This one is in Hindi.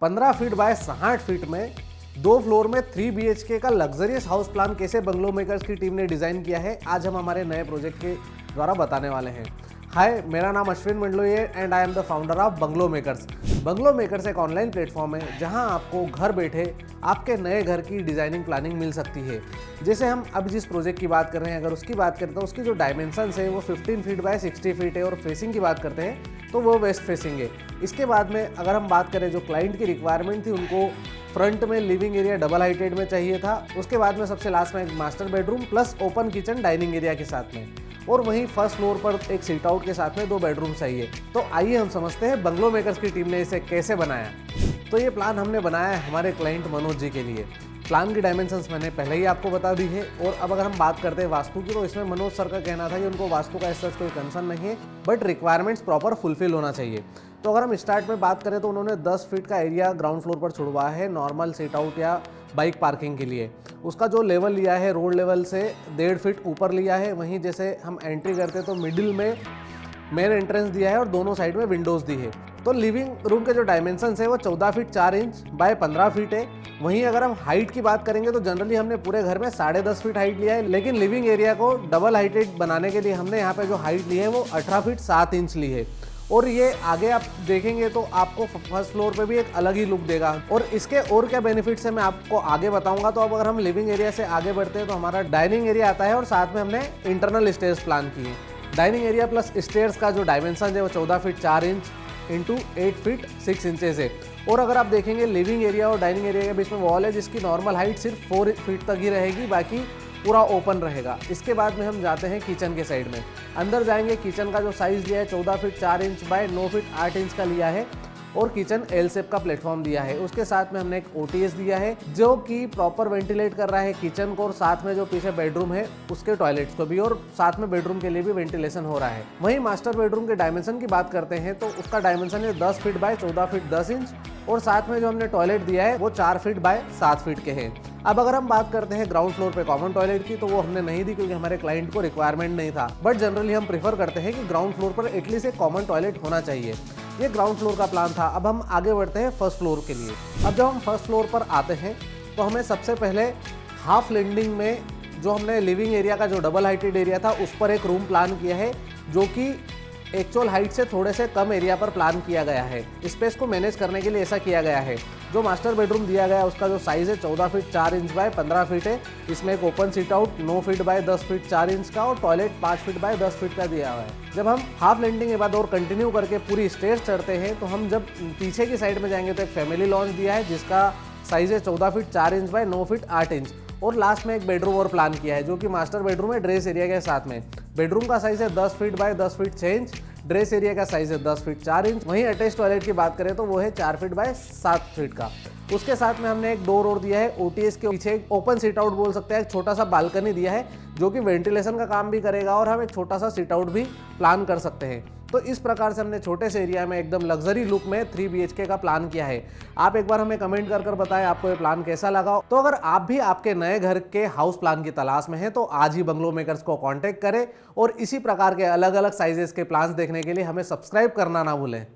15 फीट बाय 60 फीट में 2 फ्लोर में 3 BHK का लग्जरियस हाउस प्लान कैसे बंगलो मेकर्स की टीम ने डिज़ाइन किया है, आज हम हमारे नए प्रोजेक्ट के द्वारा बताने वाले हैं। हाय, मेरा नाम अश्विन मंडलोई है and I am the founder of bungalow makers. Bungalow makers एक ऑनलाइन प्लेटफॉर्म है जहां आपको घर बैठे आपके नए घर की डिज़ाइनिंग प्लानिंग मिल सकती है। जैसे हम अब जिस प्रोजेक्ट की बात कर रहे हैं, अगर उसकी बात करते हैं, उसकी जो डायमेंशंस है वो 15 फीट बाय 60 फीट है और फेसिंग की बात करते हैं तो वो वेस्ट फेसिंग है। इसके बाद में अगर हम बात करें, जो क्लाइंट की रिक्वायरमेंट थी, उनको फ्रंट में लिविंग एरिया डबल हाइटेड में चाहिए था। उसके बाद में सबसे लास्ट में एक master bedroom plus open kitchen dining area के साथ में, और वहीं फर्स्ट फ्लोर पर एक सीट आउट के साथ में 2 बेडरूम चाहिए। तो आइए हम समझते हैं बंगलो मेकर्स की टीम ने इसे कैसे बनाया। तो ये प्लान हमने बनाया है हमारे क्लाइंट मनोज जी के लिए। प्लान की डायमेंशंस मैंने पहले ही आपको बता दी है। और अब अगर हम बात करते हैं वास्तु की, तो इसमें मनोज सर का कहना था कि उनको वास्तु का ऐसा कोई कंसर्न नहीं है, बट रिक्वायरमेंट्स प्रॉपर फुलफिल होना चाहिए। तो अगर हम स्टार्ट में बात करें तो उन्होंने 10 फीट का एरिया ग्राउंड फ्लोर पर छुड़वाया है नॉर्मल सीट आउट या बाइक पार्किंग के लिए। उसका जो लेवल लिया है रोड लेवल से 1.5 फीट ऊपर लिया है। वहीं जैसे हम एंट्री करते हैं तो मिडिल में मेन एंट्रेंस दिया है और दोनों साइड में विंडोज़ दी है। तो लिविंग रूम के जो डायमेंशंस है वो 14 फीट 4 इंच बाय 15 फीट है। वहीं अगर हम हाइट की बात करेंगे तो जनरली हमने पूरे घर में 10.5 फीट हाइट लिया है, लेकिन लिविंग एरिया को डबल हाइटेड बनाने के लिए हमने यहाँ पे जो हाइट ली है वो 18 फीट 7 इंच ली है। और ये आगे आप देखेंगे तो आपको फर्स्ट फ्लोर पे भी एक अलग ही लुक देगा। और इसके और क्या बेनिफिट्स है मैं आपको आगे बताऊंगा। तो अब अगर हम लिविंग एरिया से आगे बढ़ते हैं तो हमारा डाइनिंग एरिया आता है और साथ में हमने इंटरनल स्टेयर्स प्लान की है। डाइनिंग एरिया प्लस स्टेयर्स का जो डायमेंशन है वो 14 feet 4 inch into 8 feet 6 inches है। और अगर आप देखेंगे लिविंग एरिया और डाइनिंग एरिया के बीच में वॉल है जिसकी नॉर्मल हाइट सिर्फ 4 फीट तक ही रहेगी, बाकी पूरा ओपन रहेगा। इसके बाद में हम जाते हैं किचन के साइड में। अंदर जाएंगे, किचन का जो साइज़ लिया है 14 feet 4 inch by 9 feet 8 inch का लिया है और किचन एल शेप का प्लेटफॉर्म दिया है। उसके साथ में हमने एक OTS दिया है जो कि प्रॉपर वेंटिलेट कर रहा है किचन को, और साथ में जो पीछे बेडरूम है उसके टॉयलेट्स को भी, और साथ में बेडरूम के लिए भी वेंटिलेशन हो रहा है। वहीं मास्टर बेडरूम के डायमेंशन की बात करते हैं तो उसका डायमेंशन है 10 फीट बाय 14 फीट 10 इंच, और साथ में जो हमने टॉयलेट दिया है वो 4 फीट बाय 7 फीट के हैं। अब अगर हम बात करते हैं ग्राउंड फ्लोर पे कॉमन टॉयलेट की, तो वो हमने नहीं दी क्योंकि हमारे क्लाइंट को रिक्वायरमेंट नहीं था, बट जनरली हम प्रीफर करते हैं कि ग्राउंड फ्लोर पर एटलीस्ट एक कॉमन टॉयलेट होना चाहिए। ये ग्राउंड फ्लोर का प्लान था। अब हम आगे बढ़ते हैं फर्स्ट फ्लोर के लिए। अब जब हम फर्स्ट फ्लोर पर आते हैं तो हमें सबसे पहले हाफ लैंडिंग में जो हमने लिविंग एरिया का जो डबल हाइटेड एरिया था उस पर एक रूम प्लान किया है, जो कि एक्चुअल हाइट से थोड़े से कम एरिया पर प्लान किया गया है। स्पेस को मैनेज करने के लिए ऐसा किया गया है। जो मास्टर बेडरूम दिया गया है उसका जो साइज़ है 14 फीट 4 इंच बाय 15 फीट है। इसमें एक open seat out 9 feet by 10 feet 4 inch का और टॉयलेट 5 फीट बाय 10 फीट का दिया हुआ है। जब हम हाफ लैंडिंग के बाद और कंटिन्यू करके पूरी स्टेयर्स चढ़ते हैं तो हम जब पीछे की साइड में जाएंगे तो एक फैमिली लॉन्च दिया है जिसका साइज़ है 14 feet 4 inch by 9 feet 8 inch, और लास्ट में एक बेडरूम और प्लान किया है जो कि मास्टर बेडरूम है ड्रेस एरिया के साथ में। बेडरूम का साइज़ है 10 feet by 10 feet 6 inch, dress area का साइज़ है 10 फीट 4 इंच। वहीं अटैच टॉयलेट की बात करें तो वो है 4 फीट बाय 7 फीट का। उसके साथ में हमने एक डोर और दिया है। OTS के पीछे एक ओपन सीट आउट बोल सकते हैं, एक छोटा सा बालकनी दिया है जो कि वेंटिलेशन का काम भी करेगा, और हम एक छोटा सा सीट आउट भी प्लान कर सकते हैं। तो इस प्रकार से हमने छोटे से एरिया में एकदम लग्जरी लुक में 3 BHK का प्लान किया है। आप एक बार हमें कमेंट कर बताएं आपको ये प्लान कैसा लगा। तो अगर आप भी आपके नए घर के हाउस प्लान की तलाश में हैं तो आज ही बंगलो मेकर्स को कांटेक्ट करें, और इसी प्रकार के अलग अलग साइजेस के प्लान्स देखने के लिए हमें सब्सक्राइब करना ना भूलें।